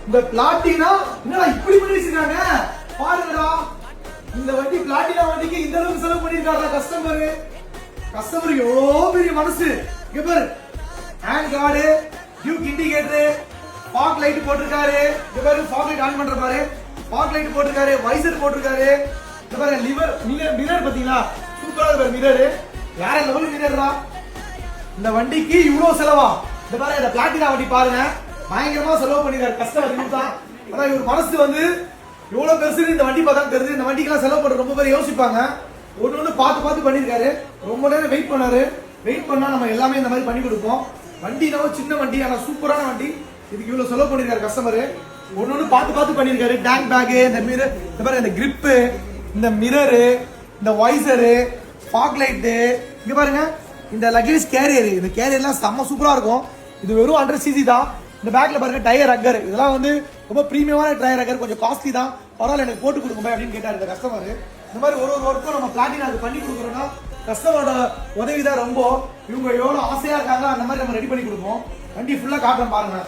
இந்த பிளாட்டினா என்னடா இப்படி பண்ணி வச்சிருக்காங்க பாருங்கடா. இந்த வண்டி பிளாட்டினா வண்டிக்கு இந்த அளவுக்கு செலவு பண்ணிருக்காரா கஸ்டமர் எவ்வளோ பெரிய மனசு. இங்க பாரு hand guard, Duke indicator, fog light போட்டிருக்காரு. இங்க பாரு ஃபாக் லைட் ஆன் பண்ற பாரு, ஃபாக் லைட் போட்டிருக்காரு, வைசர் போட்டிருக்காரு. இங்க பாரு லிவர் மிரர் பாத்தீங்களா, சூப்பரா இருக்கு மிரர், வேற லெவல் மிரர்டா. இந்த வண்டிக்கு இவ்வளவு செலவா? இந்த பாருங்க இந்த பிளாட்டினா வண்டி பாருங்க, பயங்கரமா செலவு பண்ணிருக்காரு கஸ்டமர் தான். அதான் இவர் மனசு வந்து எவ்வளவு பெருசு இந்த வண்டி பார்த்தா தெரியுது. இந்த வண்டிக்கெல்லாம் செலவு பண்ண ரொம்ப பேர் யோசிப்பாங்க. ஒண்ணு பார்த்து பண்ணிருக்காரு. ரொம்ப நேரம் வெயிட் பண்ணாரு. வெயிட் பண்ணா நம்ம எல்லாமே இந்த மாதிரி பண்ணி கொடுப்போம். வண்டி நம்ம சின்ன வண்டி, ஆனா சூப்பரான வண்டி. இதுக்கு இவ்வளவு செலவு பண்ணிருக்காரு கஸ்டமர். ஒண்ணு பார்த்து பண்ணிருக்காரு. டேங்க் பேக், இந்த மிரர், இந்த பாருங்க இந்த கிரிப்பு, இந்த மிரரு, இந்த வைசரு, ஃபாக் லைட்டு, இங்க பாருங்க இந்த லக்கேஜ் கேரியர். இந்த கேரியர்லாம் செம்ம சூப்பரா இருக்கும். இது வெறும் 100 cc தான். இந்த பேக்ல பாருங்க டயர் அக்கர், இதெல்லாம் வந்து ரொம்ப பிரீமியமான டயர் அக்கர், கொஞ்சம் காஸ்ட்லி தான். பரவாயில்ல எனக்கு போட்டு கொடுங்க அப்படின்னு கேட்டாரு இந்த கஸ்டமர். இந்த மாதிரி ஒரு ஒர்க்கும் நம்ம பிளாட்டினாக்கு பண்ணி கொடுக்குறோம்னா கஸ்டமரோட உதவி தான் ரொம்ப. இவங்க எவ்வளவு ஆசையா இருக்காங்க அந்த மாதிரி நம்ம ரெடி பண்ணி கொடுப்போம். வண்டி ஃபுல்லா காட்டுறோம் பாருங்க.